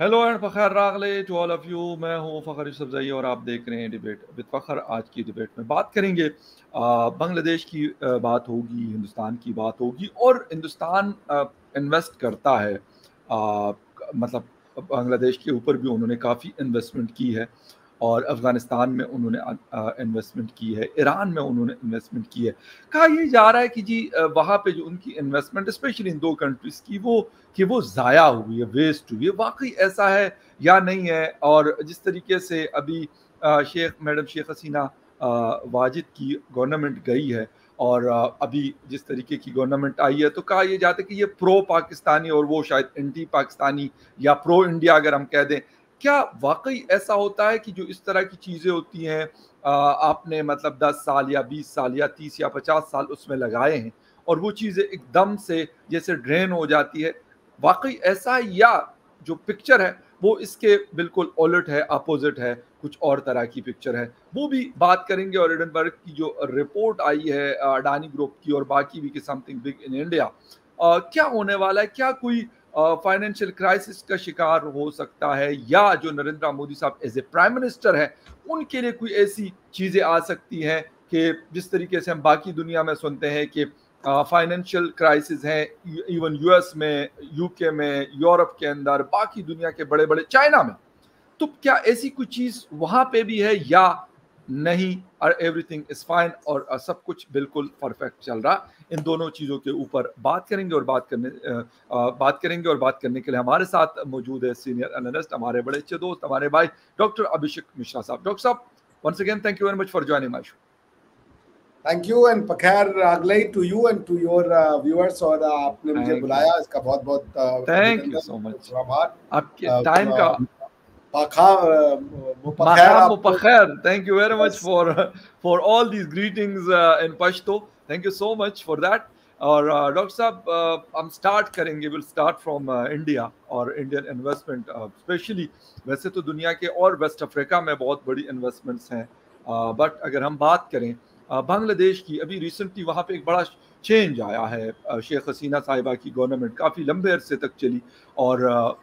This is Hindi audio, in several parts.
हेलो एंड फ़खर रागले टू ऑल ऑफ यू। मैं हूँ फ़खर यूसुफ़ज़ई और आप देख रहे हैं डिबेट विद फ़खर। आज की डिबेट में बात करेंगे, बांग्लादेश की बात होगी, हिंदुस्तान की बात होगी और हिंदुस्तान इन्वेस्ट करता है, मतलब बांग्लादेश के ऊपर भी उन्होंने काफ़ी इन्वेस्टमेंट की है और अफ़गानिस्तान में उन्होंने इन्वेस्टमेंट की है, ईरान में उन्होंने इन्वेस्टमेंट की है। कहा ये जा रहा है कि जी वहाँ पे जो उनकी इन्वेस्टमेंट स्पेशली इन दो कंट्रीज़ की वो ज़ाया हुई है, वेस्ट हुई है। वाक़ई ऐसा है या नहीं है? और जिस तरीके से अभी मैडम शेख हसीना वाजिद की गवर्नमेंट गई है और अभी जिस तरीके की गवर्नमेंट आई है, तो कहा ये जाता है कि ये प्रो पाकिस्तानी और वो शायद एंटी पाकिस्तानी या प्रो इंडिया अगर हम कह दें। क्या वाक़ई ऐसा होता है कि जो इस तरह की चीज़ें होती हैं, आपने मतलब 10 साल या 20 साल या 30 या 50 साल उसमें लगाए हैं और वो चीज़ें एकदम से जैसे ड्रेन हो जाती है? वाक़ई ऐसा है या जो पिक्चर है वो इसके बिल्कुल उलट है, अपोज़िट है, कुछ और तरह की पिक्चर है? वो भी बात करेंगे। और एडनबर्ग की जो रिपोर्ट आई है अडानी ग्रुप की और बाकी भी कि समथिंग बिग इन इंडिया, क्या होने वाला है? क्या कोई फाइनेंशियल क्राइसिस का शिकार हो सकता है या जो नरेंद्र मोदी साहब एज़ ए प्राइम मिनिस्टर हैं, उनके लिए कोई ऐसी चीज़ें आ सकती हैं कि जिस तरीके से हम बाकी दुनिया में सुनते हैं कि फाइनेंशियल क्राइसिस हैं, इवन यूएस में, यूके में, यूरोप के अंदर, बाकी दुनिया के बड़े बड़े, चाइना में, तो क्या ऐसी कोई चीज वहां पे भी है या नहीं? और एवरीथिंग इज फाइन और सब कुछ बिल्कुल परफेक्ट चल रहा? इन दोनों चीजों के ऊपर बात करेंगे और बात करने के लिए हमारे साथ मौजूद है सीनियर एनालिस्ट, हमारे बड़े अच्छे दोस्त, हमारे भाई डॉक्टर अभिषेक मिश्रा साहब। डॉक्टर साहब, once again thank you very much for joining my show. Thank you and पखैर अगले to you and to your viewers. और आपने मुझे बुलाया, इसका बहुत बहुत थैंक यू सो मच। आपके टाइम का thank you very much for all these greetings in Pashto. Thank you so much for that. और डॉक्टर साहब, हम स्टार्ट करेंगे, विल स्टार्ट फ्रॉम इंडिया और इंडियन इन्वेस्टमेंट स्पेशली। वैसे तो दुनिया के और वेस्ट अफ्रीका में बहुत बड़ी इन्वेस्टमेंट्स हैं, बट अगर हम बात करें बांग्लादेश की, अभी रिसेंटली वहाँ पे एक बड़ा चेंज आया है। शेख हसीना साहिबा की गवर्नमेंट काफ़ी लंबे अरसे तक चली और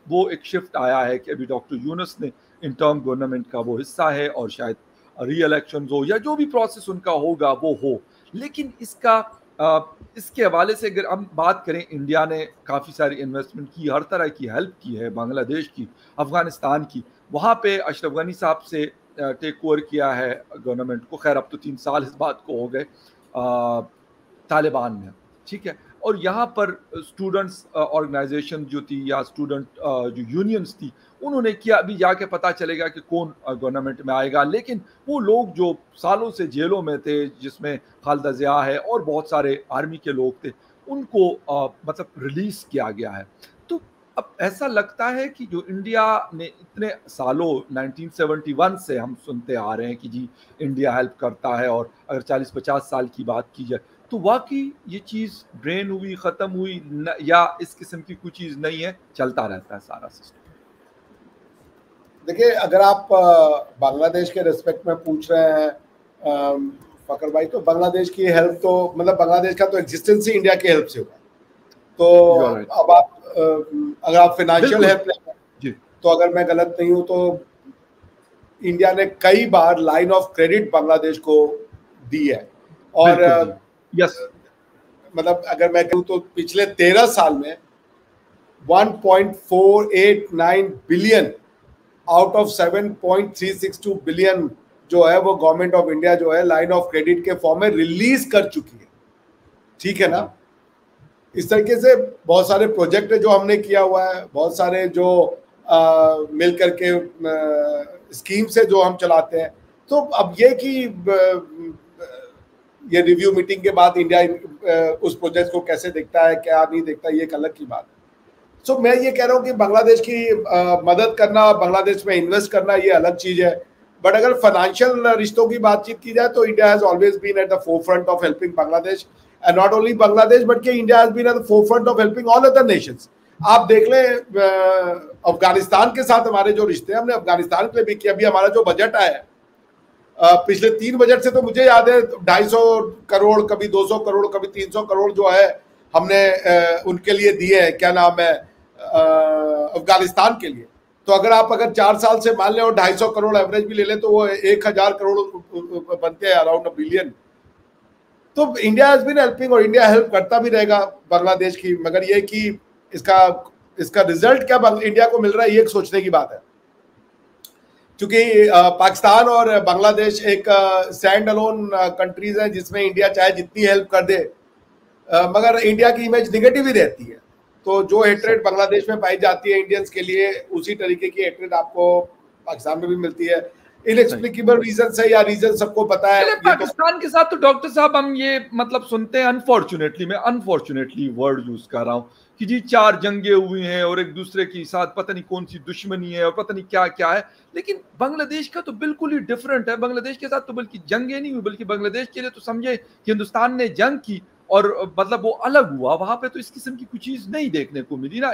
वो एक शिफ्ट आया है कि अभी डॉक्टर यूनुस ने इन टर्म गवर्नमेंट का वो हिस्सा है और शायद री इलेक्शन हो या जो भी प्रोसेस उनका होगा वो हो। लेकिन इसके हवाले से अगर हम बात करें, इंडिया ने काफ़ी सारी इन्वेस्टमेंट की, हर तरह की हेल्प की है बांग्लादेश की, अफगानिस्तान की। वहाँ पे अशरफ गनी साहब से टेक ओवर किया है गवर्नमेंट को। खैर अब तो 3 साल इस बात को हो गए तालिबान में, ठीक है। और यहाँ पर स्टूडेंट्स ऑर्गेनाइजेशन जो थी या स्टूडेंट जो यूनियंस थी, उन्होंने किया। अभी जाके पता चलेगा कि कौन गवर्नमेंट में आएगा, लेकिन वो लोग जो सालों से जेलों में थे, जिसमें खालिदा ज़िया है और बहुत सारे आर्मी के लोग थे, उनको मतलब रिलीज किया गया है। तो अब ऐसा लगता है कि जो इंडिया ने इतने सालों 1971 से हम सुनते आ रहे हैं कि जी इंडिया हेल्प करता है, और अगर 40-50 साल की बात की जाए तो वाकई ये चीज़ ड्रेन हुई, ख़त्म हुई या इस किस्म की कोई चीज़ नहीं है, चलता रहता है सारा सिस्टम? देखिए, अगर आप बांग्लादेश के रिस्पेक्ट में पूछ रहे हैं फकर भाई, तो बांग्लादेश की हेल्प तो मतलब बांग्लादेश का तो एग्जिस्टेंस ही इंडिया की हेल्प से हुआ। तो अब आप अगर आप फाइनेंशियल हेल्प लें, तो अगर मैं गलत नहीं हूं तो इंडिया ने कई बार लाइन ऑफ क्रेडिट बांग्लादेश को दी है। और यस, मतलब अगर मैं कहूँ तो पिछले 13 साल में 1.489 बिलियन आउट ऑफ 7.362 बिलियन जो है वो गवर्नमेंट ऑफ इंडिया जो है लाइन ऑफ क्रेडिट के फॉर्म में रिलीज कर चुकी है, ठीक है ना। इस तरीके से बहुत सारे प्रोजेक्ट जो हमने किया हुआ है, बहुत सारे जो मिल करके स्कीम से जो हम चलाते हैं। तो अब ये कि ये रिव्यू मीटिंग के बाद इंडिया उस प्रोजेक्ट को कैसे देखता है, क्या नहीं देखता, ये एक अलग की बात है। सो मैं ये कह रहा हूँ कि बांग्लादेश की मदद करना, बांग्लादेश में इन्वेस्ट करना, ये अलग चीज है। बट अगर फाइनेंशियल रिश्तों की बातचीत की जाए तो India has always been at the forefront of helping Bangladesh, and not only Bangladesh but India has been at the forefront of helping all other nations. आप देख लें अफगानिस्तान के साथ हमारे जो रिश्ते हैं, हमने अफगानिस्तान के लिए भी किया। अभी हमारा जो बजट आया है पिछले 3 बजट से, तो मुझे याद है 250 करोड़, कभी 200 करोड़, कभी 300 करोड़ जो है हमने उनके लिए दिए हैं, क्या नाम है, अफगानिस्तान के लिए। तो अगर 4 साल से मान लें और 250 करोड़ एवरेज भी ले लें तो वो 1000 करोड़ बनते हैं, अराउंड 1 बिलियन। तो इंडिया हैज बीन हेल्पिंग और इंडिया हेल्प करता भी रहेगा बांग्लादेश की, मगर ये कि इसका रिजल्ट क्या इंडिया को मिल रहा है ये एक सोचने की बात है। क्योंकि पाकिस्तान और बांग्लादेश एक स्टैंड अलोन कंट्रीज हैं जिसमें इंडिया चाहे जितनी हेल्प कर दे मगर इंडिया की इमेज निगेटिव ही रहती है। तो जो हेट्रेड बांग्लादेश में पाई जाती है इंडियंस के लिए, उसी तरीके की हेट्रेड आपको पाकिस्तान में भी मिलती है। इनएक्सप्लिकेबल रीजन है या रीजन सबको पता है। पाकिस्तान के साथ तो डॉक्टर साहब हम ये मतलब सुनते हैं, अनफॉर्चुनेटली, मैं अनफॉर्चुनेटली वर्ड यूज कर रहा हूँ कि जी 4 जंगे हुई हैं और एक दूसरे के साथ पता नहीं कौन सी दुश्मनी है और पता नहीं क्या क्या है। लेकिन बांग्लादेश का तो बिल्कुल ही डिफरेंट है। बांग्लादेश के साथ तो बल्कि जंगे नहीं हुई, बल्कि बांग्लादेश के लिए तो समझे कि हिंदुस्तान ने जंग की और मतलब वो अलग हुआ। वहां पे तो इस किस्म की कुछ चीज नहीं देखने को मिली ना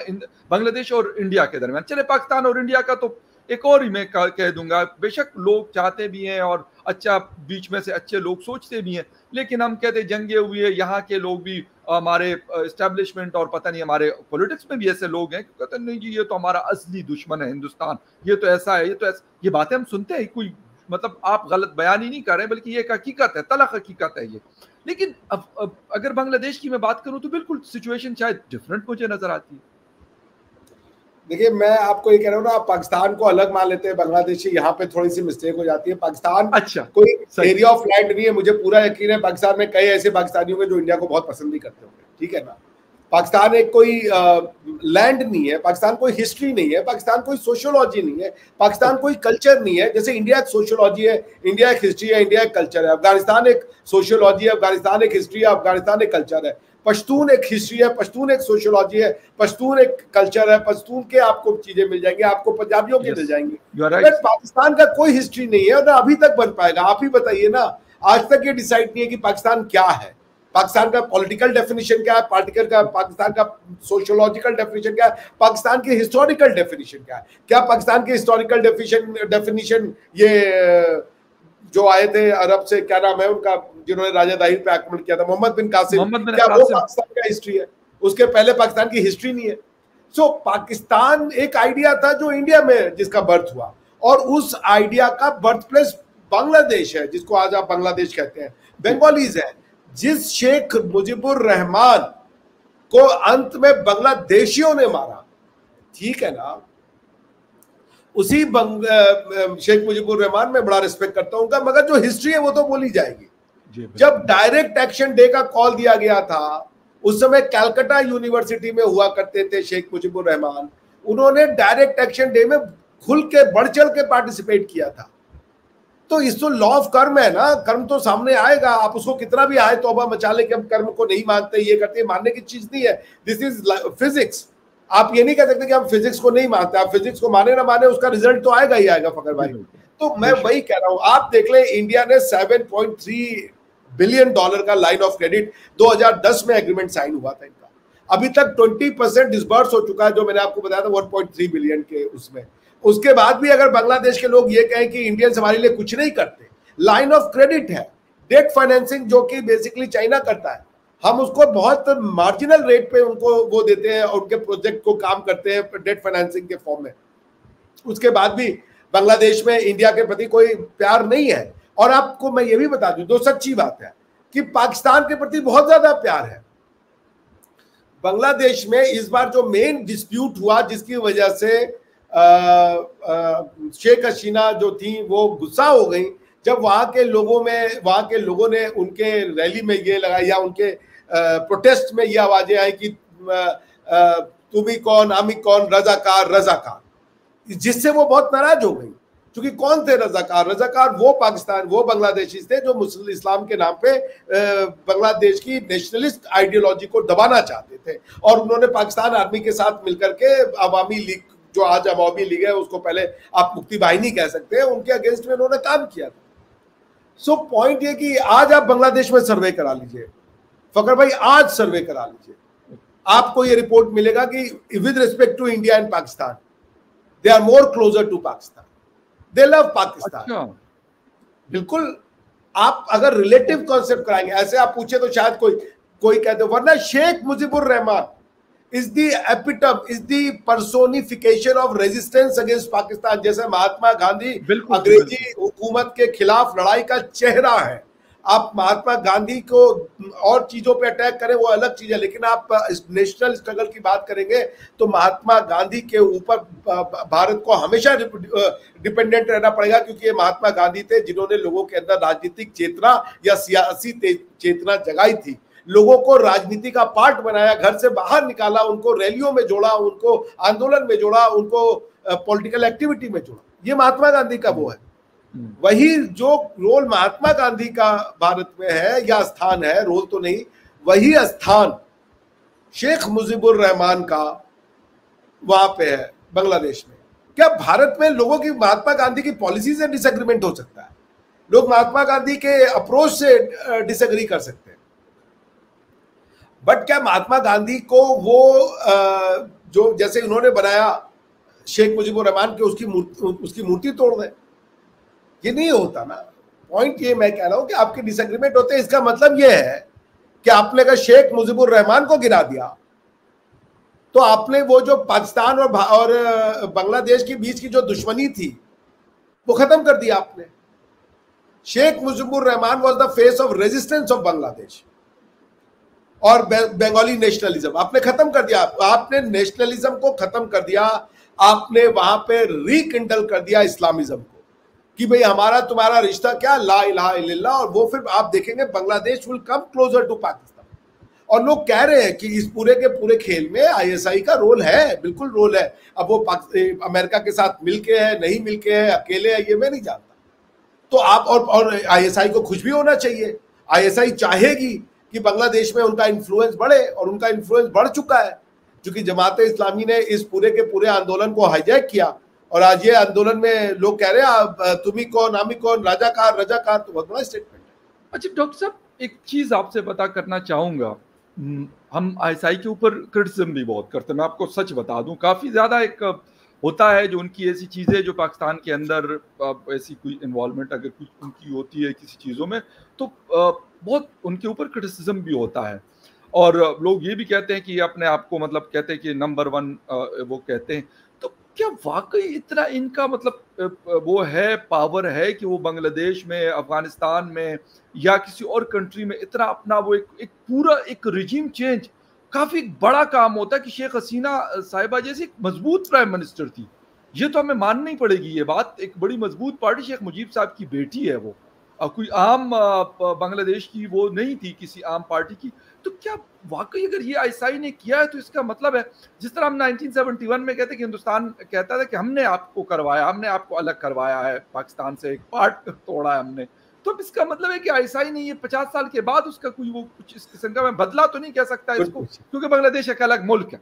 बांग्लादेश और इंडिया के दरमियान। चले पाकिस्तान और इंडिया का तो एक और ही मैं कह दूंगा, बेशक लोग चाहते भी हैं और अच्छा बीच में से अच्छे लोग सोचते भी हैं, लेकिन हम कहते जंगे हुई है, यहाँ के लोग भी हमारे एस्टेब्लिशमेंट और पता नहीं हमारे पॉलिटिक्स में भी ऐसे लोग हैं कि कहते नहीं जी ये तो हमारा असली दुश्मन है हिंदुस्तान, ये तो ऐसा है, ये तो ऐसा। ये बातें हम सुनते हैं, कोई मतलब आप गलत बयान ही नहीं कर रहे, बल्कि ये एक हकीकत है, तलख हकीकत है ये। लेकिन अब अगर बांग्लादेश की मैं बात करूं तो बिल्कुल सिचुएशन शायद डिफरेंट मुझे नजर आती है। देखिए मैं आपको ये कह रहा हूँ ना, आप पाकिस्तान को अलग मान लेते हैं बांग्लादेश से, यहाँ पे थोड़ी सी मिस्टेक हो जाती है। पाकिस्तान कोई एरिया ऑफ लैंड नहीं है। मुझे पूरा यकीन है पाकिस्तान में कई ऐसे पाकिस्तानी होंगे जो इंडिया को बहुत पसंद भी करते होंगे, ठीक है ना। पाकिस्तान एक कोई लैंड नहीं है, पाकिस्तान कोई हिस्ट्री नहीं है, पाकिस्तान कोई सोशियोलॉजी नहीं है, पाकिस्तान कोई कल्चर नहीं है। जैसे इंडिया एक सोशियोलॉजी है, इंडिया एक हिस्ट्री है, इंडिया एक कल्चर है। अफगानिस्तान एक सोशियोलॉजी है, अफगानिस्तान एक हिस्ट्री है, अफगानिस्तान एक कल्चर है। पश्तून एक हिस्ट्री है, पश्तून एक सोशियोलॉजी है, पश्तून एक कल्चर है। पश्तून के आपको चीजें मिल जाएंगी, आपको पंजाबियों की मिल जाएंगी। पाकिस्तान का कोई हिस्ट्री नहीं है और ना अभी तक बन पाएगा। आप ही बताइए ना, आज तक ये डिसाइड नहीं है कि पाकिस्तान क्या है। पाकिस्तान का पॉलिटिकल डेफिनेशन क्या है, पाकिस्तान का सोशियोलॉजिकल डेफिनेशन क्या है, पाकिस्तान की हिस्टोरिकल डेफिनेशन क्या है। क्या पाकिस्तान की हिस्टोरिकल डेफिनेशन ये जो आए थे अरब से, क्या नाम है उनका, जिन्होंने राजा दाहिर पे आक्रमण किया था, मोहम्मद बिन कासिम, क्या वो पाकिस्तान का हिस्ट्री है? उसके पहले पाकिस्तान की हिस्ट्री नहीं है। सो पाकिस्तान एक आइडिया था जो इंडिया में जिसका बर्थ हुआ, और उस आइडिया का बर्थ प्लेस बांग्लादेश है, जिसको आज आप बांग्लादेश कहते हैं। बंगालीज है। जिस शेख मुजीबुर रहमान को अंत में बांग्लादेशियों ने मारा, ठीक है ना, उसी शेख मुजीबुर रहमान में बड़ा रिस्पेक्ट करता हूं उनका, मगर जो हिस्ट्री है वो तो बोली जाएगी। जब डायरेक्ट एक्शन डे का कॉल दिया गया था, उस समय कलकत्ता यूनिवर्सिटी में हुआ करते थे शेख मुजीबुर रहमान, उन्होंने डायरेक्ट एक्शन डे में खुल के बढ़ चढ़ के पार्टिसिपेट किया था। तो इस तो लॉ ऑफ कर्म है ना, कर्म तो सामने आएगा। आप उसको कितना भी आए तौबा मचा ले कि हम कर्म को नहीं मानते, ये करते, मानने की चीज नहीं है। This is physics. आप ये नहीं कह सकते कि हम फिजिक्स को नहीं मानते। आप फिजिक्स को माने ना माने, उसका रिजल्ट तो आएगा ही आएगा फकर भाई। तो मैं वही कह रहा हूं, आप देख लें, इंडिया ने $7.3 बिलियन का लाइन ऑफ क्रेडिट 2010 में एग्रीमेंट साइन हुआ था इनका। अभी तक 20% डिसबर्स हो चुका है, जो मैंने आपको बताया था 1.3 बिलियन के उसमें। उसके बाद भी अगर बांग्लादेश के लोग ये कहें कि इंडियंस हमारे लिए कुछ नहीं करते, लाइन ऑफ क्रेडिट है, डेट फाइनेंसिंग जो कि बेसिकली चाइना करता है, हम उसको बहुत मार्जिनल रेट पे उनको वो देते हैं और उनके प्रोजेक्ट को काम करते हैं डेट फाइनेंसिंग के फॉर्म में। उसके बाद भी बांग्लादेश में इंडिया के प्रति कोई प्यार नहीं है। और आपको मैं ये भी बता दूं, जो सच्ची बात है कि पाकिस्तान के प्रति बहुत ज्यादा प्यार है। बांग्लादेश में इस बार जो मेन डिस्प्यूट हुआ, जिसकी वजह से शेख हसीना जो थी वो गुस्सा हो गई, जब वहां के लोगों ने उनके रैली में ये लगाया या उनके प्रोटेस्ट में ये आवाजें आई कि तुम ही कौन, हम ही कौन, रजाकार रजाकार, जिससे वो बहुत नाराज हो गई। क्योंकि कौन थे रजाकार? वो पाकिस्तान, वो बांग्लादेशी थे जो मुस्लिम इस्लाम के नाम पे बांग्लादेश की नेशनलिस्ट आइडियोलॉजी को दबाना चाहते थे। और उन्होंने पाकिस्तान आर्मी के साथ मिलकर के अवामी लीग, जो आज अवामी लीग है, उसको पहले आप मुक्ति बाहिनी कह सकते हैं, उनके अगेंस्ट में उन्होंने काम किया था। सो पॉइंट ये कि आज आप बांग्लादेश में सर्वे करा लीजिए फकर भाई, आज सर्वे करा लीजिए, आपको ये रिपोर्ट मिलेगा कि with respect to India and Pakistan, they are more closer to Pakistan, they love Pakistan. बिल्कुल, आप अगर रिलेटिव कॉन्सेप्ट कराएंगे, ऐसे आप पूछे तो शायद कोई कहते, वरना Sheikh Mujibur Rahman is the epitome, is the personification of resistance against Pakistan. जैसे महात्मा गांधी अंग्रेजी हुकूमत के खिलाफ लड़ाई का चेहरा है। आप महात्मा गांधी को और चीजों पे अटैक करें वो अलग चीज है, लेकिन आप नेशनल स्ट्रगल की बात करेंगे तो महात्मा गांधी के ऊपर भारत को हमेशा डिपेंडेंट रहना पड़ेगा, क्योंकि ये महात्मा गांधी थे जिन्होंने लोगों के अंदर राजनीतिक चेतना या सियासी चेतना जगाई थी, लोगों को राजनीति का पार्ट बनाया, घर से बाहर निकाला, उनको रैलियों में जोड़ा, उनको आंदोलन में जोड़ा, उनको पॉलिटिकल एक्टिविटी में जोड़ा। ये महात्मा गांधी का वो है। वही जो रोल महात्मा गांधी का भारत में है या स्थान है, रोल तो नहीं, वही स्थान शेख मुजीबुर रहमान का वहां पे है बांग्लादेश में। क्या भारत में लोगों की महात्मा गांधी की पॉलिसी से डिसएग्रीमेंट हो सकता है? लोग महात्मा गांधी के अप्रोच से डिसएग्री कर सकते हैं, बट क्या महात्मा गांधी को वो जो जैसे उन्होंने बनाया शेख मुजीबुर रहमान के उसकी मूर्ति तोड़ दें? ये नहीं होता ना। पॉइंट ये मैं कह रहा हूं कि आपके डिसएग्रीमेंट होते हैं, इसका मतलब ये है कि आपने कहा शेख मुजीबुर रहमान को गिरा दिया, तो आपने वो जो पाकिस्तान और बांग्लादेश के बीच की जो दुश्मनी थी वो खत्म कर दिया आपने। Sheikh Mujibur Rahman was the face of resistance of Bangladesh और बंगाली नेशनलिज्म आपने खत्म कर दिया। आपने नेशनलिज्म को खत्म कर दिया, आपने वहां पे रिकिंडल कर दिया इस्लामिज्म को कि भाई हमारा तुम्हारा रिश्ता क्या, ला इलाहा इल्लल्लाह। और वो फिर आप देखेंगे Bangladesh will come closer to Pakistan. और लोग कह रहे हैं कि इस पूरे के पूरे खेल में आईएसआई का रोल है, बिल्कुल रोल है। अब वो अमेरिका के साथ मिलके है, नहीं मिलके है, अकेले है, ये मैं नहीं जानता। तो आप और आईएसआई को खुश भी होना चाहिए। आईएसआई चाहेगी कि बांग्लादेश में उनका इन्फ्लुएंस बढ़े, और उनका इन्फ्लुएंस बढ़ चुका है, क्योंकि जमात इस्लामी ने इस पूरे के पूरे आंदोलन को हाईजैक किया। और आज ये आंदोलन में लोग कह रहे हैं तुम ही कौन, हम ही कौन, रजाकार रजाकार, तो बहुत बड़ा स्टेटमेंट है। अच्छा डॉक्टर साहब, एक चीज आपसे पता करना चाहूंगा। हम आईएसआई के ऊपर क्रिटिसिज्म भी बहुत करते हैं, मैं आपको सच बता दूं। काफी ज्यादा एक होता है जो उनकी ऐसी चीजें जो पाकिस्तान के अंदर ऐसी कोई इन्वॉल्वमेंट अगर कुछ उनकी होती है किसी चीजों में, तो बहुत उनके ऊपर क्रिटिसिज्म भी होता है। और लोग ये भी कहते हैं कि अपने आप को मतलब कहते हैं कि नंबर 1 वो कहते हैं। तो क्या वाकई इतना इनका मतलब वो है, पावर है कि वो बांग्लादेश में, अफगानिस्तान में या किसी और कंट्री में इतना अपना वो एक पूरा एक रिजीम चेंज, काफी बड़ा काम होता है कि शेख हसीना साहिबा जैसी एक मजबूत प्राइम मिनिस्टर थी, ये तो हमें माननी पड़ेगी ये बात। एक बड़ी मजबूत पार्टी, शेख मुजीब साहब की बेटी है वो, कोई आम बांग्लादेश की वो नहीं थी, किसी आम पार्टी की। तो क्या वाकई अगर ये आईएसआई ने किया है तो इसका मतलब है, जिस तरह हम 1971 में कहते कि हिंदुस्तान कहता था कि हमने आपको करवाया, हमने आपको अलग करवाया है पाकिस्तान से, एक पार्ट तोड़ा है हमने, तो इसका मतलब है कि आईएसआई ने ये 50 साल के बाद उसका कोई वो कुछ इस किस्म का, मैं बदला तो नहीं कह सकता इसको, क्योंकि बांग्लादेश एक अलग मुल्क है,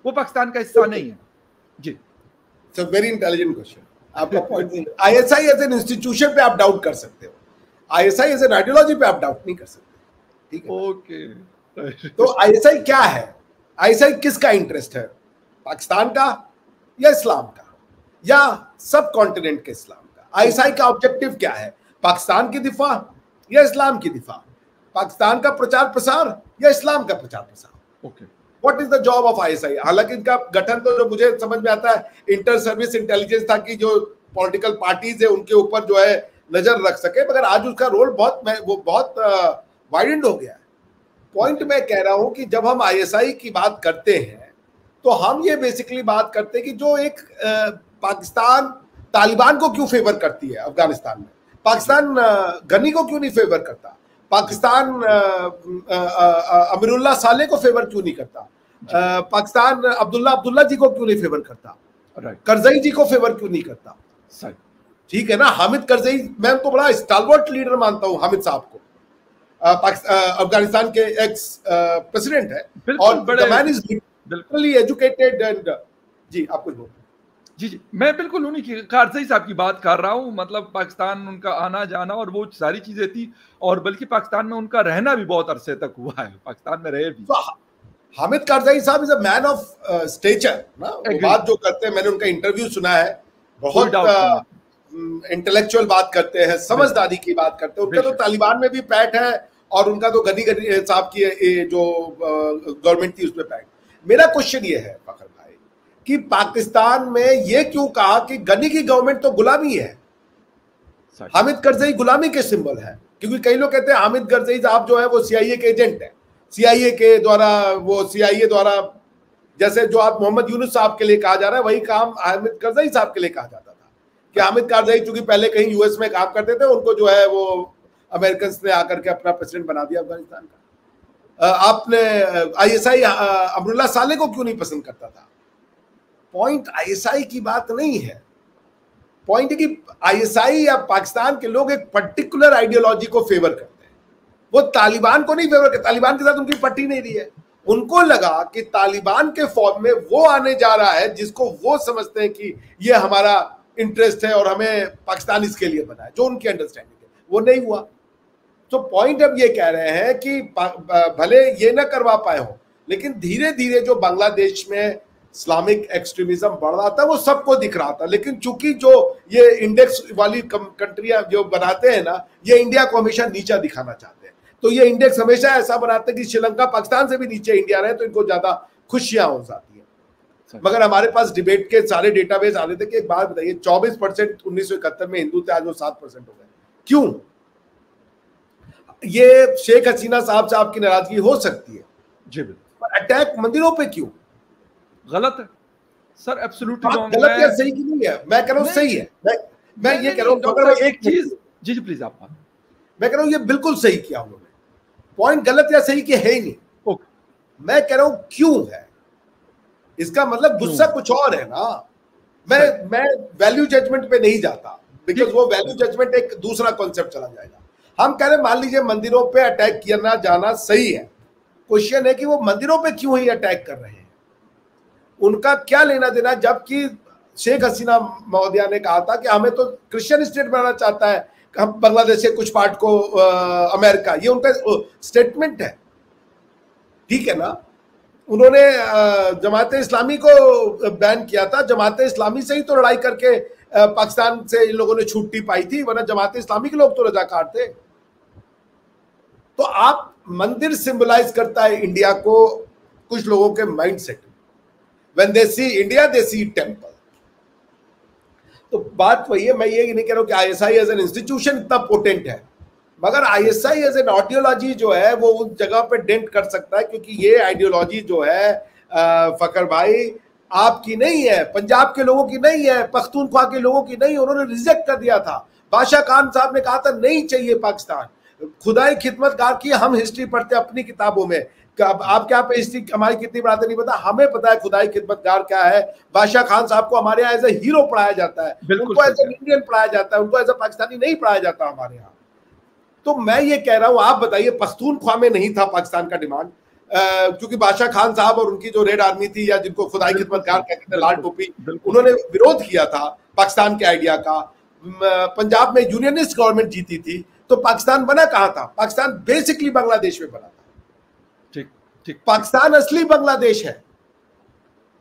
वो पाकिस्तान का हिस्सा नहीं है। जी, it's a very intelligent question. आपका point, ISI as an institution पे आप डाउट कर सकते हो, आईएसआई एज एन आइडियोलॉजी पे आप डाउट नहीं कर सकते। ठीक है, ओके। तो आईएसआई क्या है? आईएसआई किसका इंटरेस्ट है? पाकिस्तान का या इस्लाम का या सब कॉन्टिनेंट के इस्लाम का? आईएसआई का ऑब्जेक्टिव क्या है? पाकिस्तान की दिफा या इस्लाम की दिफा? पाकिस्तान का प्रचार प्रसार या इस्लाम का प्रचार प्रसार? Okay, what is the job of ISI? हालांकि इनका गठन तो जो मुझे समझ में आता है इंटर सर्विस इंटेलिजेंस था कि जो पॉलिटिकल पार्टीज है उनके ऊपर जो है नजर रख सके, मगर आज उसका रोल बहुत वाइडेंड हो गया है। पॉइंट मैं कह रहा हूं कि जब हम आईएसआई की बात करते हैं तो हम ये बेसिकली बात करते हैं कि जो एक पाकिस्तान तालिबान को क्यों फेवर करती है अफगानिस्तान में, पाकिस्तान गनी को क्यों नहीं फेवर करता, पाकिस्तान अमीरुल्लाह साले को फेवर क्यों नहीं करता, पाकिस्तान अब्दुल्ला जी को क्यों नहीं फेवर करता, करजई जी को फेवर क्यों नहीं करता? ठीक है ना, हामिद करजई, मैं उनको बड़ा स्टालवर्ट लीडर मानता हूं हामिद साहब को, अफगानिस्तान के एक्स प्रेसिडेंट है और the man is literally educated and जी आप कुछ बोलो। जी, मैं बिल्कुल उन्हीं की कारज़ई साहब की बात कर रहा हूँ। मतलब पाकिस्तान उनका आना जाना और वो सारी चीजें थी, और बल्कि पाकिस्तान में उनका रहना भी बहुत अरसे तक हुआ है, पाकिस्तान में रहे भी। तो हामिद कारज़ई साहब is a man of stature ना, वो बात जो करते हैं, मैंने उनका इंटरव्यू सुना है, बहुत इंटेलेक्चुअल बात करते हैं, समझदारी की बात करते हैं। उनका तो तालिबान में भी पैठ है और उनका तो गनी साहब की जो गवर्नमेंट थी उसमें पैठ। मेरा क्वेश्चन ये है फखर भाई कि पाकिस्तान में ये क्यों कहा कि गनी की गवर्नमेंट तो गुलामी है, हामिद करजई गुलामी के सिंबल है? क्योंकि कई लोग कहते हैं हामिद करजई साहब जो है वो सीआईए के एजेंट है, सीआईए के द्वारा, वो सीआईए द्वारा, जैसे जो आप मोहम्मद यूनुस साहब के लिए कहा जा रहा है वही काम हामिद करजई साहब के लिए कहा जाता था कि हामिद करजई चूंकि पहले कहीं यूएस में काम करते थे, उनको जो है वो अमेरिकन ने आकर के अपना प्रेसिडेंट बना दिया अफगानिस्तान का। आपने आईएसआई अमरुल्लाह साले को क्यों नहीं पसंद करता था? पॉइंट आईएसआई की बात नहीं है, पॉइंट है कि आईएसआई या पाकिस्तान के लोग एक पर्टिकुलर आइडियोलॉजी को फेवर करते हैं, वो तालिबान को नहीं फेवर करते। तालिबान के साथ उनकी पट्टी नहीं रही है, उनको लगा कि तालिबान के फॉर्म में वो आने जा रहा है जिसको वो समझते हैं कि ये हमारा इंटरेस्ट है और हमें पाकिस्तान इसके लिए बना है, जो उनकी अंडरस्टैंडिंग है, वो नहीं हुआ। तो पॉइंट अब ये कह रहे हैं कि भले ये ना करवा पाए हो, लेकिन धीरे धीरे जो बांग्लादेश में इस्लामिक एक्सट्रीमिज्म बढ़ रहा था वो सबको दिख रहा था। लेकिन चूंकि जो ये इंडेक्स वाली कंट्रियां जो बनाते हैं ना, ये इंडिया को हमेशा नीचा दिखाना चाहते हैं, तो ये इंडेक्स हमेशा ऐसा बनाते हैं कि श्रीलंका पाकिस्तान से भी नीचे इंडिया रहे तो इनको ज्यादा खुशियां हो जाती है। मगर हमारे पास डिबेट के सारे डेटाबेस आ रहे थे कि एक बात बताइए, 24% 1971 में हिंदू थे, आज वो 7% हो गए, क्यों? ये शेख हसीना साहब से आपकी नाराजगी हो सकती है जी, पर अटैक मंदिरों पे क्यों? गलत है सर, एब्सोल्युटली रॉन्ग। गलत या सही की नहीं है, मैं कह रहा हूं सही है। मैं ये कह रहा हूं एक चीज, जी जी प्लीज आप, मैं कह रहा हूं ये बिल्कुल सही किया उन्होंने, पॉइंट गलत या सही की है ही नहीं। मैं कह रहा हूं क्यों है, इसका मतलब गुस्सा कुछ और है ना। मैं वैल्यू जजमेंट पे नहीं जाता, बिकॉज वो वैल्यू जजमेंट एक दूसरा कॉन्सेप्ट चला जाएगा। हम कह रहे मान लीजिए मंदिरों पे अटैक किया जाना सही है, क्वेश्चन है कि वो मंदिरों पे क्यों ही अटैक कर रहे हैं, उनका क्या लेना देना? जबकि शेख हसीना महोदया ने कहा था कि हमें तो क्रिश्चियन स्टेट बनाना चाहता है, हम बांग्लादेश के कुछ पार्ट को अमेरिका, ये उनका स्टेटमेंट है, ठीक है ना। उन्होंने जमाते इस्लामी को बैन किया था, जमाते इस्लामी से ही तो लड़ाई करके पाकिस्तान से इन लोगों ने छुट्टी पाई थी, वरना जमाते इस्लामी के लोग तो रजाकार थे। तो आप मंदिर सिंबलाइज करता है इंडिया को कुछ लोगों के mindset, When they see India, they see temple. तो बात वही है, मैं ये नहीं कह रहा हूं कि आईएसआई एज एन इंस्टीट्यूशन इतना पोटेंट है, मगर आईएसआई एज एन आइडियोलॉजी जो है वो उस जगह पे डेंट कर सकता है, क्योंकि ये आइडियोलॉजी जो है फकर भाई आपकी नहीं है, पंजाब के लोगों की नहीं है, पख्तूनख्वा के लोगों की नहीं, उन्होंने रिजेक्ट कर दिया था। बादशाह खान साहब ने कहा था नहीं चाहिए पाकिस्तान, खुदाई खिदमतगार की हम हिस्ट्री पढ़ते अपनी किताबों में, आप क्या पे हिस्ट्री हमारी कितनी पढ़ाते नहीं पता, हमें पता है खुदाई खिदमतगार क्या है। बादशाह खान साहब को हमारे यहाँ एज ए हीरो पढ़ाया जाता है, उनको एज ए इंडियन पढ़ाया जाता है, उनको एज ए पाकिस्तानी नहीं पढ़ाया जाता हमारे यहाँ। तो मैं ये कह रहा हूँ, आप बताइए पख्तूनख्वा में नहीं था पाकिस्तान का डिमांड, क्योंकि बादशाह खान साहब और उनकी जो रेड आर्मी थी, या जिनको खुदाई खिदमतगार कहते थे, लाल टोपी, उन्होंने विरोध किया था पाकिस्तान के आइडिया का। पंजाब में यूनियनिस्ट गवर्नमेंट जीती थी, तो पाकिस्तान बना कहाँ था? पाकिस्तान बेसिकली बांग्लादेश में बना था। ठीक, पाकिस्तान असली बांग्लादेश है,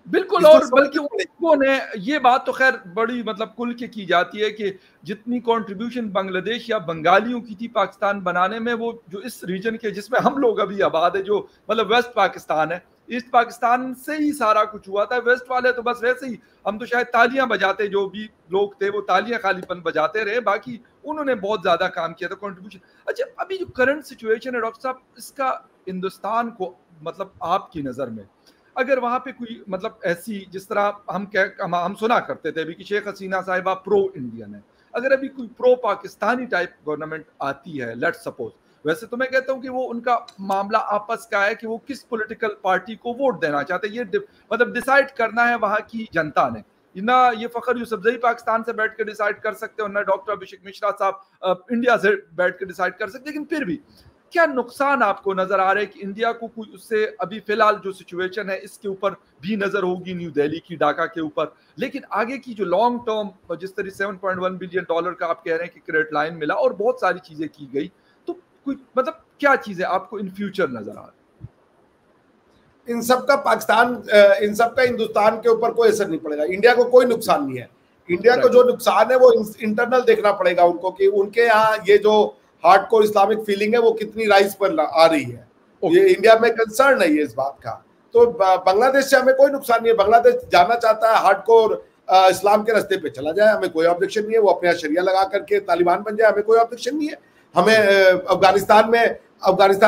बिल्कुल। और बल्कि उन्होंने ये बात तो खैर बड़ी मतलब खुल के की जाती है कि जितनी कंट्रीब्यूशन बांग्लादेश या बंगालियों की थी पाकिस्तान बनाने में, वो जो इस रीजन के जिसमें हम लोग अभी आबाद है, जो मतलब वेस्ट पाकिस्तान है, ईस्ट पाकिस्तान से ही सारा कुछ हुआ था। वेस्ट वाले तो बस वैसे ही, हम तो शायद तालियां बजाते, जो भी लोग थे वो तालियां खालीपन बजाते रहे, बाकी उन्होंने बहुत ज्यादा काम किया था कंट्रीब्यूशन। अच्छा, अभी जो करंट सिचुएशन है डॉक्टर साहब, इसका हिंदुस्तान को मतलब आपकी नजर में, अगर वहां पे कोई मतलब ऐसी, जिस तरह हम सुना करते थे अभी कि शेख हसीना साहिबा प्रो इंडियन है, अगर अभी कोई प्रो पाकिस्तानी टाइप गवर्नमेंट आती है, लेट्स सपोज, वैसे तो मैं कहता हूं कि वो उनका मामला आपस का है कि वो किस पॉलिटिकल पार्टी को वोट देना चाहते हैं, ये मतलब डिसाइड करना है वहां की जनता ने, ना ये फखर यूसुफजई पाकिस्तान से बैठ कर डिसाइड कर सकते हो, ना डॉक्टर अभिषेक मिश्रा साहब इंडिया से बैठ कर डिसाइड कर सकते। लेकिन फिर भी क्या नुकसान आपको नजर आ रहा है कि इंडिया को कोई उससे, अभी फिलहाल जो सिचुएशन है इसके ऊपर भी नजर होगी, न्यू दिल्ली की, ढाका के ऊपर, लेकिन आगे की जो लॉन्ग टर्म, जिस तरह $7.1 बिलियन का आप कह रहे हैं कि क्रेडिट लाइन मिला और बहुत सारी चीजें की गई, तो कोई मतलब क्या चीजें आपको इन फ्यूचर नजर आ रही? इन सब का पाकिस्तान, इन सब का हिंदुस्तान के ऊपर कोई असर नहीं पड़ेगा, इंडिया को कोई नुकसान नहीं है। इंडिया को जो नुकसान है वो इंटरनल देखना पड़ेगा उनको, कि उनके यहाँ ये जो हार्डकोर इस्लामिक फीलिंग है वो कितनी राइज पर आ रही है। ये इंडिया में कंसर्न है ये इस बात का। तो बांग्लादेश से हमें कोई नुकसान नहीं है। बांग्लादेश जाना चाहता है हार्डकोर इस्लाम के रास्ते पे चला जाए, हमें कोई ऑब्जेक्शन नहीं है। वो अपने यहाँ शरिया लगा करके तालिबान बन जाए, हमें कोई ऑब्जेक्शन नहीं है। हमें अफगानिस्तान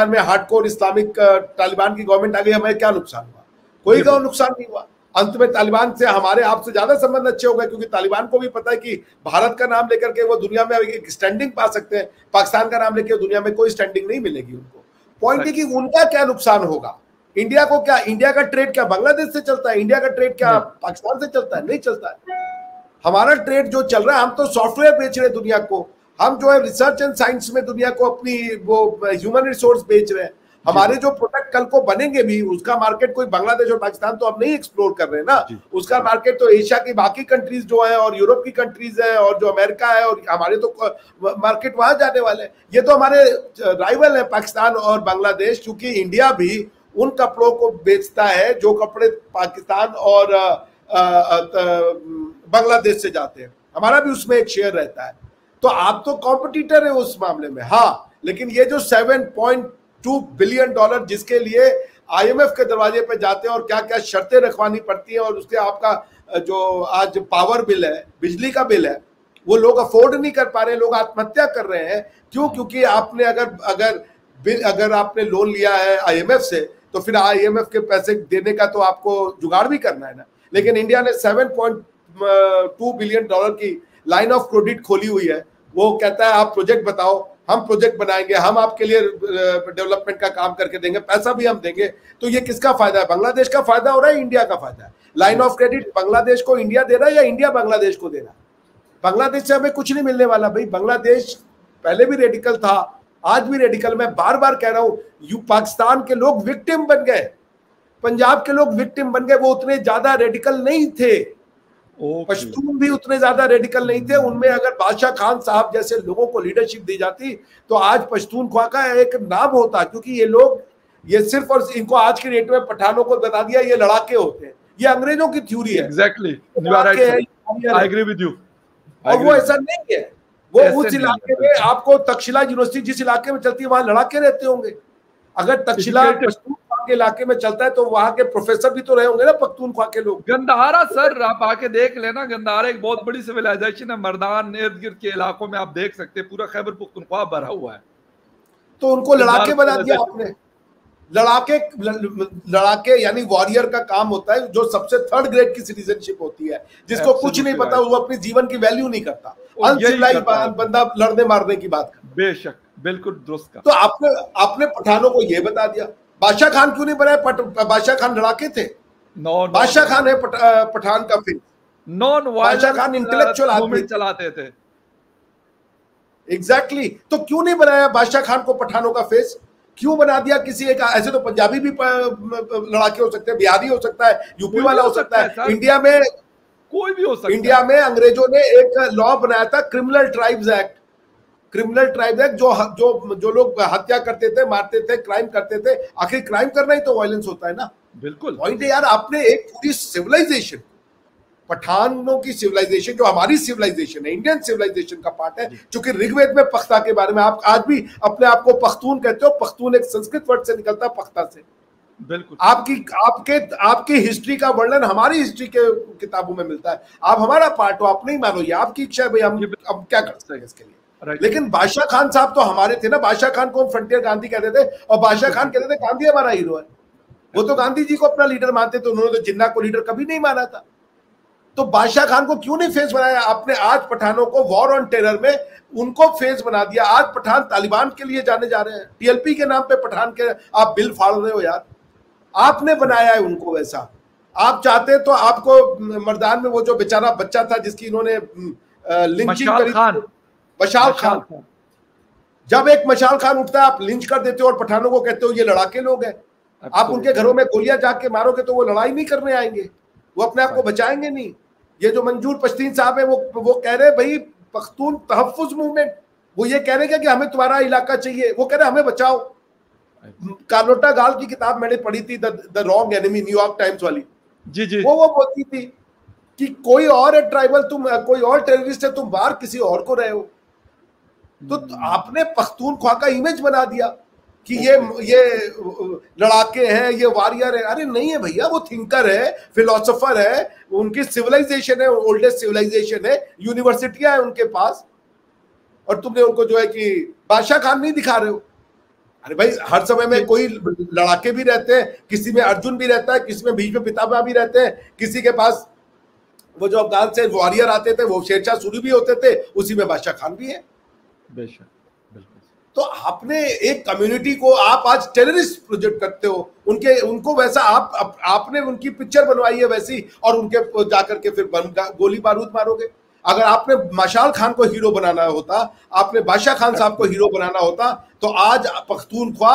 में हार्डकोर इस्लामिक तालिबान की गवर्नमेंट आ गई, हमें क्या नुकसान हुआ? कोई का नुकसान नहीं हुआ। अंत में तालिबान से हमारे आपसे ज्यादा संबंध अच्छे हो गए, क्योंकि तालिबान को भी पता है कि भारत का नाम लेकर के वो दुनिया में एक स्टैंडिंग पा सकते हैं, पाकिस्तान का नाम लेकर दुनिया में कोई स्टैंडिंग नहीं मिलेगी उनको। पॉइंट है कि उनका क्या नुकसान होगा, इंडिया को क्या? इंडिया का ट्रेड क्या बांग्लादेश से चलता है? इंडिया का ट्रेड क्या पाकिस्तान से चलता है? नहीं चलता है। हमारा ट्रेड जो चल रहा है, हम तो सॉफ्टवेयर बेच रहे हैं दुनिया को, हम जो है रिसर्च एंड साइंस में दुनिया को अपनी वो ह्यूमन रिसोर्स बेच रहे हैं। हमारे जो प्रोडक्ट कल को बनेंगे भी, उसका मार्केट कोई बांग्लादेश और पाकिस्तान तो हम नहीं एक्सप्लोर कर रहे हैं ना, उसका मार्केट तो एशिया की बाकी कंट्रीज जो है और यूरोप की कंट्रीज है और जो अमेरिका है, और हमारे तो मार्केट वहां जाने वाले हैं। ये तो हमारे राइवल है पाकिस्तान और बांग्लादेश, क्योंकि इंडिया भी उन कपड़ों को बेचता है जो कपड़े पाकिस्तान और बांग्लादेश से जाते हैं, हमारा भी उसमें एक शेयर रहता है। तो आप तो कॉम्पिटिटर है उस मामले में, हाँ, लेकिन ये जो 7.2 बिलियन डॉलर जिसके लिए IMF के दरवाजे पे जाते हैं और क्या क्या शर्तें रखवानी पड़ती हैं, और उसके आपका जो आज पावर बिल है, बिजली का बिल है, वो लोग अफोर्ड नहीं कर पा रहे हैं, लोग आत्महत्या कर रहे हैं। क्यों? क्योंकि आपने अगर आपने लोन लिया है IMF से, तो फिर IMF के पैसे देने का तो आपको जुगाड़ भी करना है ना। लेकिन इंडिया ने 7.2 बिलियन डॉलर की लाइन ऑफ क्रेडिट खोली हुई है। वो कहता है आप प्रोजेक्ट बताओ, हम प्रोजेक्ट बनाएंगे, हम आपके लिए डेवलपमेंट का काम करके देंगे, पैसा भी हम देंगे। तो ये किसका फायदा है? बांग्लादेश का फायदा हो रहा है, इंडिया का फायदा है? लाइन ऑफ क्रेडिट बांग्लादेश को इंडिया दे रहा है या इंडिया बांग्लादेश को दे रहा है? बांग्लादेश से हमें कुछ नहीं मिलने वाला भाई। बांग्लादेश पहले भी रेडिकल था, आज भी रेडिकल। मैं बार बार कह रहा हूं, पाकिस्तान के लोग विक्टिम बन गए, पंजाब के लोग विक्टिम बन गए। वो उतने ज्यादा रेडिकल नहीं थे, पश्तून भी उतने ज्यादा रेडिकल नहीं थे। उनमें अगर बादशाह खान साहब जैसे लोगों को लीडरशिप दी जाती तो आज पश्तूनख्वा का एक नाम होता। क्योंकि ये लोग, ये सिर्फ और इनको आज की डेट में पठानों को बता दिया ये लड़ाके होते हैं, ये अंग्रेजों की थ्योरी है। Exactly, I agree with you. और वो ऐसा नहीं है। वो उस इलाके में आपको तक्षशिला यूनिवर्सिटी जिस इलाके में चलती है वहां लड़ाके रहते होंगे। अगर तक्षशिला पश्तूनख्वा के इलाके में चलता है तो वहां के प्रोफेसर भी तो रहे होंगे ना पख्तूनख्वा के लोग। गंधारा सर आप आके देख लेना, गंधारा एक बहुत बड़ी सिविलाइजेशन है। मर्दान इर्द गिर्द के इलाकों में आप देख सकते हैं, पूरा खैबर पख्तूनख्वा भरा हुआ है। तो उनको लड़ाके बना दिया आपने। लड़ाके यानी वॉरियर का काम होता है जो सबसे थर्ड ग्रेड की सिटीजनशिप होती है, जिसको कुछ नहीं पता, वो अपनी जीवन की वैल्यू नहीं करता, अनसिविलाइज्ड बंदा लड़ने मारने की बात करता। बेशक, बिल्कुल दुरुस्त का। तो आपने पठानों को ये बता दिया। बादशाह खान क्यों नहीं बनाया? बादशाह खान लड़ाके थे। बादशाह खान है पठान का फिर नॉन बादशाह खान इंटेलेक्चुअल आदमी चलाते थे। एग्जैक्टली। तो क्यों नहीं बनाया बादशाह खान को पठानों का फेस? क्यों बना दिया किसी एक? ऐसे तो पंजाबी भी लड़ाके हो सकते हैं, बिहारी हो सकता है, यूपी वाला हो सकता है, इंडिया में कोई भी हो सकता है। इंडिया में अंग्रेजों ने एक लॉ बनाया था, criminal tribes act. Criminal tribes act जो लोग हत्या करते थे, मारते थे, क्राइम करते थे। आखिर क्राइम करना ही तो वायलेंस होता है ना। बिल्कुल पॉइंट है यार, आपने एक पूरी सिविलाइजेशन, पठानों की सिविलाइजेशन जो हमारी सिविलाइजेशन है, इंडियन सिविलाइजेशन का पार्ट है, क्योंकि ऋग्वेद में पख्ता के बारे में आप आज भी अपने आप को पख्तून कहते हो। पख्तून एक संस्कृत वर्ड से निकलता है, पख्ता से। बिल्कुल। आपकी हिस्ट्री का वर्णन हमारी हिस्ट्री के किताबों में मिलता है। आप हमारा पार्ट हो, आप नहीं मानो, ये आपकी इच्छा है भाई, हम क्या कर सकते हैं इसके लिए। लेकिन बादशाह खान साहब तो हमारे थे ना। बादशाह खान को फ्रंटियर गांधी कहते थे, और बादशाह खान कहते थे गांधी हमारा हीरो है। वो तो गांधी जी को अपना लीडर मानते थे, उन्होंने तो जिन्ना को लीडर कभी नहीं माना था। तो बादशाह खान को क्यों नहीं फेस बनाया आपने? आज पठानों को वॉर ऑन टेरर में उनको फेस बना दिया। आज पठान तालिबान के लिए जाने जा रहे हैं, TLP के नाम पे पठान के आप बिल फाड़ रहे हो यार। आपने बनाया है उनको वैसा। आप चाहते तो आपको मर्दान में वो जो बेचारा बच्चा था जिसकी इन्होंने लिंचिंग करी, मशाल खान, जब एक मशाल खान उठता है आप लिंच कर देते हो और पठानों को कहते हो ये लड़ाके लोग हैं। आप उनके घरों में गोलियां जाके मारोगे तो वो लड़ाई नहीं करने आएंगे, वो अपने आप को बचाएंगे नहीं। ये जो मंजूर पश्तीन साहब है वो कह रहे भाई पख्तून तहफ्फुज मूवमेंट, वो ये कह रहे हैं कि हमें तुम्हारा इलाका चाहिए, वो कह रहे हमें बचाओ। कार्लोटा गाल की किताब मैंने पढ़ी थी, the wrong enemy, New York times वाली। जी। वो बोलती थी कि कोई और है ट्राइबल, तुम कोई और टेररिस्ट है, तुम बाहर किसी और को रहे हो। तो आपने पख्तूनख्वा का इमेज बना दिया कि ये लड़ाके हैं, ये वॉरियर है। अरे नहीं है भैया, वो थिंकर है, फिलोसोफर है, उनकी सिविलाइजेशन है, ओल्डेस्ट सिविलाइजेशन है, यूनिवर्सिटियां है उनके पास, और तुमने उनको जो है कि बादशाह खान नहीं दिखा रहे हो। अरे भाई, हर समय में कोई लड़ाके भी रहते हैं, किसी में अर्जुन भी रहता है, किसी में भीष्म पितामह भी रहते हैं, किसी के पास वो जो अफगान से वॉरियर आते थे वो शेरशाह सूरी भी होते थे, उसी में बादशाह खान भी है। बेशक, बिल्कुल। तो आपने एक कम्युनिटी को आप आज टेररिस्ट प्रोजेक्ट करते हो, उनको वैसा आपने उनकी पिक्चर बनवाई है वैसी, और उनके जाकर के फिर गोली बारूद मारोगे। अगर आपने मशाल खान को हीरो बनाना होता, आपने बादशाह खान साहब को हीरो बनाना होता, तो आज पख्तूनख्वा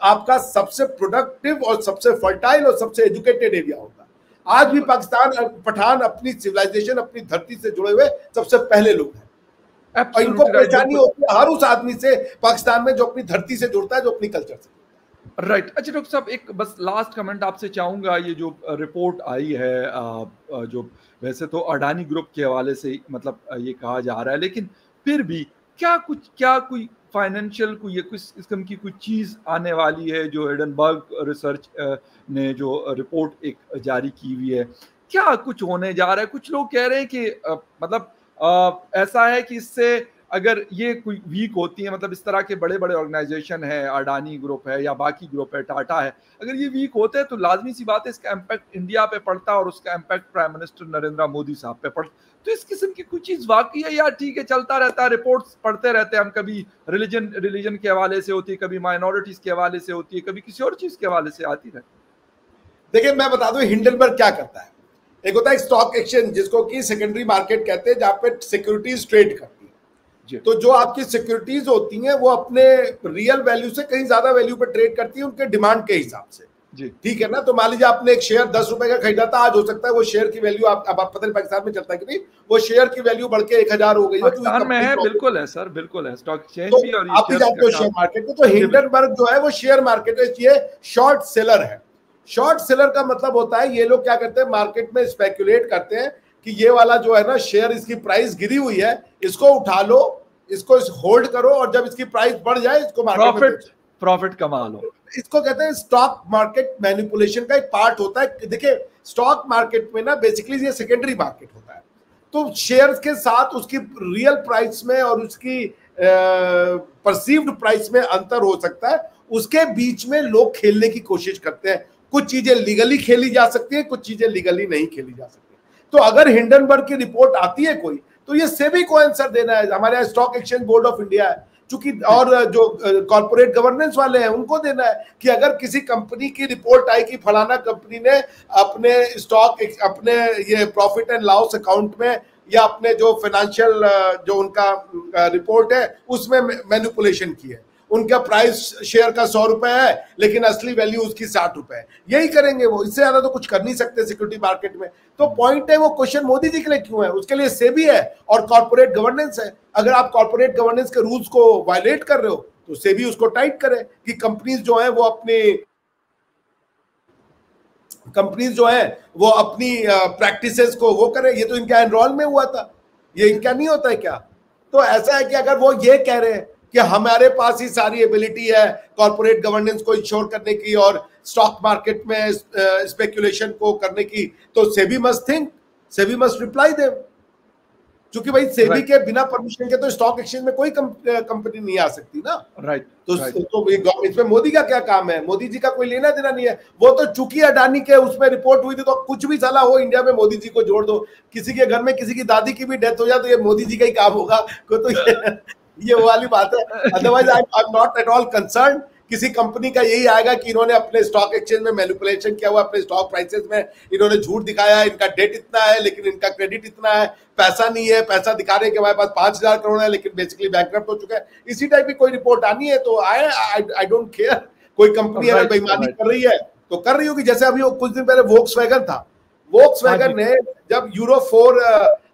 आपका सबसे प्रोडक्टिव और सबसे फर्टाइल और सबसे एजुकेटेड एरिया होता। आज भी पाकिस्तान पठान अपनी सिविलाइजेशन, अपनी धरती से जुड़े हुए सबसे पहले लोग हैं, और इनको परेशानी होती है हर उस आदमी से पाकिस्तान में जो अपनी धरती से जुड़ता है, जो अपनी कल्चर से। राइट। अच्छा डॉक्टर साहब, एक बस लास्ट कमेंट आपसे चाहूंगा। ये जो रिपोर्ट आई है, जो वैसे तो अडानी ग्रुप के हवाले से मतलब ये कहा जा रहा है, लेकिन फिर भी क्या कोई फाइनेंशियल कोई कुछ किस्म की कोई चीज़ आने वाली है? जो एडनबर्ग रिसर्च ने जो रिपोर्ट एक जारी की हुई है, क्या कुछ होने जा रहा है? कुछ लोग कह रहे हैं कि मतलब ऐसा है कि इससे अगर ये कोई वीक होती है, मतलब इस तरह के बड़े बड़े ऑर्गेनाइजेशन है, अडानी ग्रुप है या बाकी ग्रुप है, टाटा है, अगर ये वीक होते हैं तो लाजमी सी बात है इसका इम्पैक्ट इंडिया पे पड़ता है और उसका impact prime minister Narendra Modi साहब पे पड़ता। तो इस किस्म की कुछ चीज वाकई है, या ठीक है चलता रहता है, रिपोर्ट्स पढ़ते रहते हैं हम, कभी रिलीजन के हवाले से होती है, कभी माइनॉरिटीज के हवाले से होती है, कभी किसी और चीज के हवाले से आती रहती है। देखिए, मैं बता दूं हिंडनबर्ग क्या करता है। एक होता है स्टॉक एक्सचेंज, जिसको कि सेकेंडरी मार्केट कहते हैं, जहां पे सिक्योरिटीज ट्रेड करती है। तो जो आपकी सिक्योरिटीज होती हैं वो अपने रियल वैल्यू से कहीं ज्यादा वैल्यू पे ट्रेड करती है, उनके डिमांड के हिसाब से। ठीक है ना? तो मान लीजिए आपने एक शेयर 10 रुपए का खरीदा था, आज हो सकता है वो शेयर की वैल्यू अब पता नहीं पाकिस्तान में चलता है कि नहीं, वो शेयर की वैल्यू बढ़ के 1000 हो गई है। पाकिस्तान में है, बिल्कुल है सर, बिल्कुल है। स्टॉक एक्सचेंज भी और आप भी जानते हो शेयर मार्केट को। तो हिंडनबर्ग जो है वो शेयर मार्केट है, ये शॉर्ट सेलर है। शॉर्ट सेलर का मतलब होता है, ये लोग क्या करते हैं, मार्केट में स्पेकुलेट करते हैं कि ये वाला जो है ना शेयर, इसकी प्राइस गिरी हुई है, इसको उठा लो, इसको होल्ड करो, और जब इसकी प्राइस बढ़ जाए इसको मार्केट में प्रॉफिट कमा लो। इसको कहते हैं स्टॉक मार्केट मैनिपुलेशन का एक पार्ट होता है। देखिए, स्टॉक मार्केट में ना बेसिकली ये सेकेंडरी मार्केट होता है, तो शेयर्स के साथ उसकी रियल प्राइस में और उसकी परसीव्ड प्राइस में अंतर हो सकता है। उसके बीच में लोग खेलने की कोशिश करते हैं। कुछ चीजें लीगली खेली जा सकती है, कुछ चीजें लीगली नहीं खेली जा सकती। तो अगर हिंडनबर्ग की रिपोर्ट आती है कोई, तो ये सेबी को आंसर देना है, हमारे यहाँ stock exchange board of India है चूंकि, और जो कॉर्पोरेट गवर्नेंस वाले हैं उनको देना है कि अगर किसी कंपनी की रिपोर्ट आई कि फलाना कंपनी ने अपने स्टॉक, अपने ये प्रॉफिट एंड लॉस अकाउंट में या अपने जो फाइनेंशियल जो उनका रिपोर्ट है उसमें मैनिपुलेशन की है, उनका प्राइस शेयर का 100 रुपए है लेकिन असली वैल्यू उसकी 60 रुपए है, यही करेंगे वो, इससे ज्यादा तो कुछ कर नहीं सकते सिक्योरिटी मार्केट में। तो पॉइंट है, वो क्वेश्चन मोदी जी के लिए क्यों है, उसके लिए सेबी है और कॉर्पोरेट गवर्नेंस है। अगर आप कॉर्पोरेट गवर्नेंस के रूल्स को वायलेट कर रहे हो तो सेबी उसको टाइट करे कि कंपनीज जो है वो अपनी प्रैक्टिसेस को वो करे। ये तो इनका एनरोल में हुआ था, ये इनका नहीं होता है क्या? तो ऐसा है कि अगर वो ये कह रहे हैं कि हमारे पास ही सारी एबिलिटी है कॉर्पोरेट गवर्नेंस को इंश्योर करने की और स्टॉक मार्केट में स्पेकुलेशन को करने की, तो SEBI must think, SEBI must reply them, क्योंकि भाई सेबी के बिना परमिशन के तो स्टॉक एक्सचेंज में कोई कंपनी नहीं आ सकती ना। तो इसमें मोदी का क्या काम है? मोदी जी का कोई लेना देना नहीं है। वो तो चूंकि अडानी के उसमें रिपोर्ट हुई थी तो कुछ भी साला हो, इंडिया में मोदी जी को जोड़ दो। किसी के घर में किसी की दादी की भी डेथ हो जाए तो ये मोदी जी का ही काम होगा, तो ये वाली बात है। Otherwise I am not at all concern. किसी कंपनी का यही आएगा कि इन्होंने अपने स्टॉक एक्सचेंज में मैनिपुलेशन किया हुआ, अपने स्टॉक प्राइसेस में इन्होंने झूठ दिखाया, इनका डेट इतना है लेकिन इनका क्रेडिट इतना है, पैसा नहीं है, पैसा दिखा रहे हैं कि हमारे पास 5000 करोड़ है लेकिन बेसिकली बैंकरप्ट हो चुका है। इसी टाइप की कोई रिपोर्ट आनी है तो आई डोंट केयर। कोई कंपनी अगर बेईमानी कर रही है तो कर रही होगी। जैसे अभी कुछ दिन पहले वोक्सवैगन था, वोक्सवैगन ने जब यूरो 4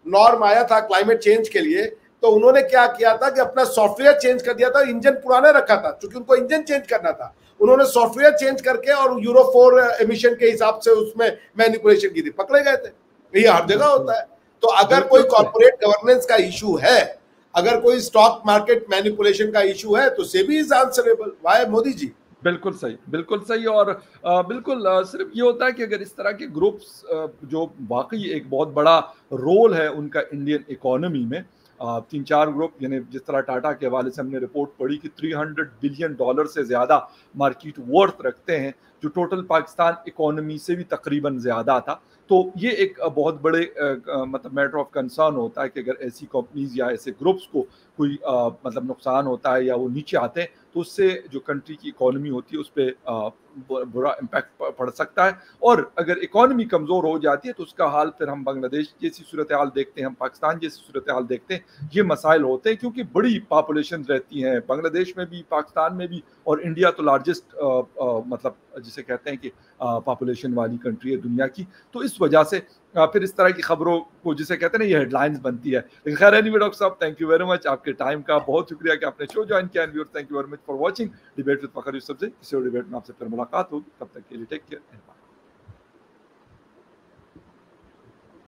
नॉर्म आया था क्लाइमेट चेंज के लिए, तो उन्होंने क्या किया था कि अपना सॉफ्टवेयर चेंज कर दिया था। इंजन पुराना रखा था क्योंकि उनको इंजन चेंज करना था, उन्होंने सॉफ्टवेयर चेंज करके और यूरो 4 एमिशन के हिसाब से उसमें मैनिपुलेशन की थी, पकड़े गए थे। ये हर जगह होता है। तो अगर कोई कॉर्पोरेट गवर्नेंस का इशू है, अगर कोई स्टॉक मार्केट मैनिपुलेशन का इशू है तो SEBI is answerable. Why Modi ji? बिल्कुल सही, बिल्कुल सही। और बिल्कुल सिर्फ ये होता है कि अगर इस तरह के ग्रुप्स जो वाकई एक बहुत बड़ा रोल है उनका इंडियन इकोनॉमी में, 3-4 ग्रुप, यानी जिस तरह टाटा के हवाले से हमने रिपोर्ट पढ़ी कि $300 बिलियन से ज़्यादा मार्केट वर्थ रखते हैं, जो टोटल पाकिस्तान इकोनॉमी से भी तकरीबन ज़्यादा था। तो ये एक बहुत बड़े मतलब मैटर ऑफ कंसर्न होता है कि अगर ऐसी कंपनीज या ऐसे ग्रुप्स को कोई मतलब नुकसान होता है या वो नीचे आते हैं, तो उससे जो कंट्री की इकोनॉमी होती है उस पर बुरा इम्पैक्ट पड़ सकता है। और अगर इकोनॉमी कमज़ोर हो जाती है तो उसका हाल फिर हम बांग्लादेश जैसी सूरत हाल देखते हैं, हम पाकिस्तान जैसी सूरत हाल देखते हैं। ये मसाइल होते हैं क्योंकि बड़ी पॉपुलेशन रहती हैं बांग्लादेश में भी, पाकिस्तान में भी, और इंडिया तो लार्जेस्ट मतलब जिसे कहते हैं कि पॉपुलेशन वाली कंट्री है दुनिया की। तो इस वजह से फिर इस तरह की खबरों को जिसे कहते हैं ना, ये हेडलाइंस बनती है। लेकिन खैर एनीवे डॉक्टर साहब, थैंक यू वेरी मच, आपके टाइम का बहुत शुक्रिया कि आपने शो ज्वाइन किया। And thank you very much for watching debate with Fakhar Yusuf से। किसी और डिबेट में आपसे फिर मुलाकात होगी, तब तक के लिए टेक केयर।